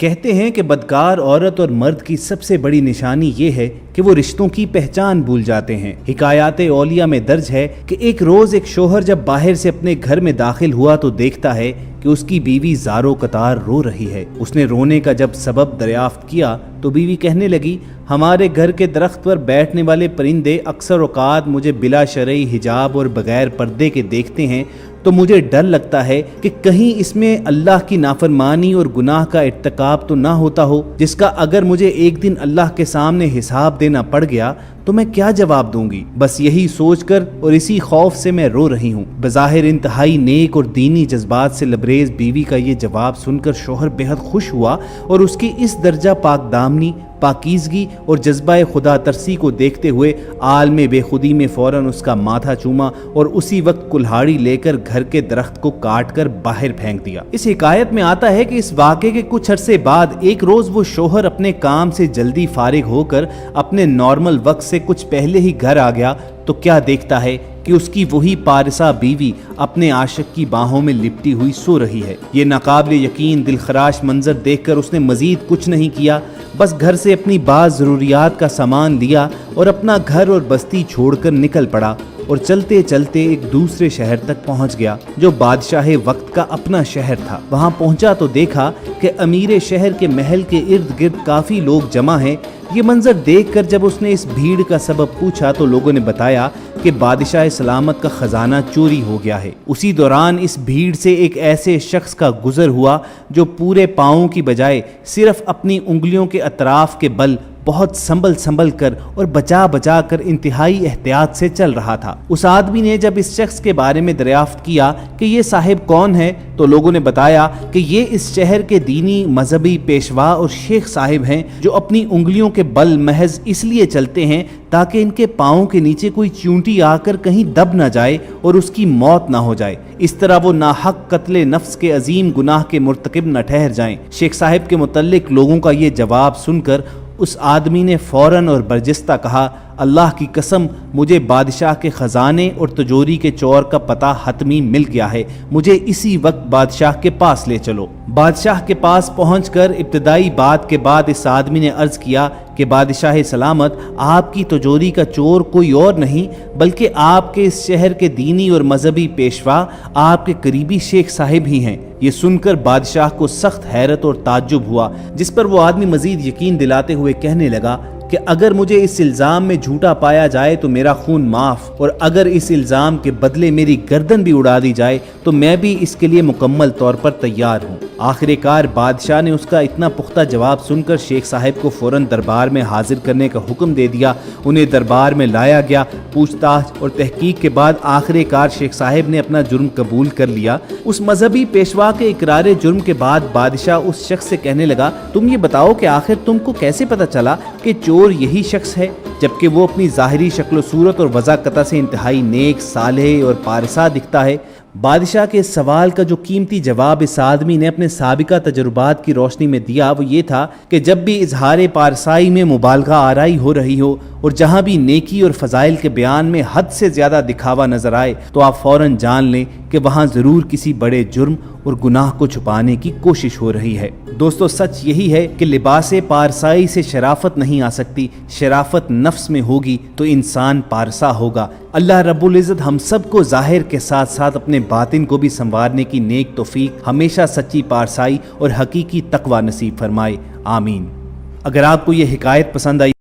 کہتے ہیں کہ بدکار عورت اور مرد کی سب سے بڑی نشانی یہ ہے کہ وہ رشتوں کی پہچان بھول جاتے ہیں۔ حکایات اولیاء میں درج ہے کہ ایک روز ایک شوہر جب باہر سے اپنے گھر میں داخل ہوا تو دیکھتا ہے کہ اس کی بیوی زارو قطار رو رہی ہے۔ اس نے رونے کا جب سبب دریافت کیا تو بیوی کہنے لگی، ہمارے گھر کے درخت پر بیٹھنے والے پرندے اکثر اوقات مجھے بلا شرعی حجاب اور بغیر پردے کے دیکھتے ہیں تو مجھے ڈر لگتا ہے کہ کہیں اس میں اللہ کی نافرمانی اور گناہ کا ارتکاب تو نہ ہوتا ہو، جس کا اگر مجھے ایک دن اللہ کے سامنے حساب دینا پڑ گیا تو میں کیا جواب دوں گی۔ بس یہی سوچ کر اور اسی خوف سے میں رو رہی ہوں۔ بظاہر انتہائی نیک اور دینی جذبات سے لبریز بیوی کا یہ جواب سن کر شوہر بہت خوش ہوا اور اس کی اس درجہ پاک دامنی، پاکیزگی اور جذبہ خدا ترسی کو دیکھتے ہوئے عالم بے خودی میں فوراً اس کا ماتھا چوما اور اسی وقت کلہاڑی لے کر گھر کے درخت کو کاٹ کر باہر پھینک دیا۔ اس حکایت میں آتا ہے کہ اس واقعے کے کچھ عرصے بعد ایک روز وہ شوہر اپنے کام سے جلدی فارغ ہو کر اپنے نارمل وقت سے کچھ پہلے ہی گھر آ گیا تو کیا دیکھتا ہے کہ اس کی وہی پارسا بیوی اپنے عاشق کی باہوں میں لپٹی ہوئی سو رہی ہے۔ یہ ناقابل یقین دلخراش منظر دیکھ کر اس نے مزید کچھ نہیں کیا، بس گھر سے اپنی بعض ضروریات کا سامان لیا اور اپنا گھر اور بستی چھوڑ کر نکل پڑا اور چلتے چلتے ایک دوسرے شہر تک پہنچ گیا جو بادشاہ وقت کا اپنا شہر تھا۔ وہاں پہنچا تو دیکھا کہ امیر شہر کے محل کے ارد گرد کافی لوگ جمع ہیں۔ یہ منظر دیکھ کر جب اس نے اس بھیڑ کا سبب پوچھا تو لوگوں نے بتایا کہ بادشاہ سلامت کا خزانہ چوری ہو گیا ہے۔ اسی دوران اس بھیڑ سے ایک ایسے شخص کا گزر ہوا جو پورے پاؤں کی بجائے صرف اپنی انگلیوں کے اطراف کے بل بہت سنبھل کر اور بچا کر انتہائی احتیاط سے چل رہا تھا۔ اس آدمی نے جب اس شخص کے بارے میں دریافت کیا کہ یہ صاحب کون ہے تو لوگوں نے بتایا کہ یہ اس شہر کے دینی مذہبی پیشوا اور شیخ صاحب ہیں جو اپنی انگلیوں کے بل محض اس لیے چلتے ہیں تاکہ ان کے پاؤں کے نیچے کوئی چونٹی آ کر کہیں دب نہ جائے اور اس کی موت نہ ہو جائے، اس طرح وہ ناحق قتل نفس کے عظیم گناہ کے مرتکب نہ ٹھہر جائیں۔ شیخ صاحب کے متعلق لوگوں کا یہ جواب سن کر اس آدمی نے فوراً اور برجستہ کہا، اللہ کی قسم مجھے بادشاہ کے خزانے اور تجوری کے چور کا پتہ حتمی مل گیا ہے، مجھے اسی وقت بادشاہ کے پاس لے چلو۔ بادشاہ کے پاس پہنچ کر ابتدائی بات کے بعد اس آدمی نے عرض کیا کہ بادشاہ سلامت، آپ کی تجوری کا چور کوئی اور نہیں بلکہ آپ کے اس شہر کے دینی اور مذہبی پیشوا آپ کے قریبی شیخ صاحب ہی ہیں۔ یہ سن کر بادشاہ کو سخت حیرت اور تعجب ہوا، جس پر وہ آدمی مزید یقین دلاتے ہوئے کہنے لگا کہ اگر مجھے اس الزام میں جھوٹا پایا جائے تو میرا خون معاف، اور اگر اس الزام کے بدلے میری گردن بھی اڑا دی جائے تو میں بھی اس کے لیے مکمل طور پر تیار ہوں۔ آخر کار بادشاہ نے اس کا اتنا پختہ جواب سن کر شیخ صاحب کو فوراً دربار میں حاضر کرنے کا حکم دے دیا۔ انہیں دربار میں لایا گیا، پوچھ تاچھ اور تحقیق کے بعد آخر کار شیخ صاحب نے اپنا جرم قبول کر لیا۔ اس مذہبی پیشوا کے اقرار جرم کے بعد بادشاہ اس شخص سے کہنے لگا، تم یہ بتاؤ کہ آخر تم کو کیسے پتہ چلا کہ چور یہی شخص ہے، جبکہ وہ اپنی ظاہری شکل و صورت اور وضاقتہ سے انتہائی نیک، صالح اور پارسا دکھتا ہے؟ بادشاہ کے اس سوال کا جو قیمتی جواب اس آدمی نے اپنے سابقہ تجربات کی روشنی میں دیا وہ یہ تھا کہ جب بھی اظہار پارسائی میں مبالغہ آرائی ہو رہی ہو اور جہاں بھی نیکی اور فضائل کے بیان میں حد سے زیادہ دکھاوا نظر آئے تو آپ فوراً جان لیں کہ وہاں ضرور کسی بڑے جرم اور گناہ کو چھپانے کی کوشش ہو رہی ہے۔ دوستو، سچ یہی ہے کہ لباس پارسائی سے شرافت نہیں آ سکتی، شرافت نفس میں ہوگی تو انسان پارسا ہوگا۔ اللہ رب العزت ہم سب کو ظاہر کے ساتھ ساتھ اپنے باطن کو بھی سنوارنے کی نیک توفیق، ہمیشہ سچی پارسائی اور حقیقی تقوی نصیب فرمائے، آمین۔ اگر آپ کو یہ حکایت پسند آئی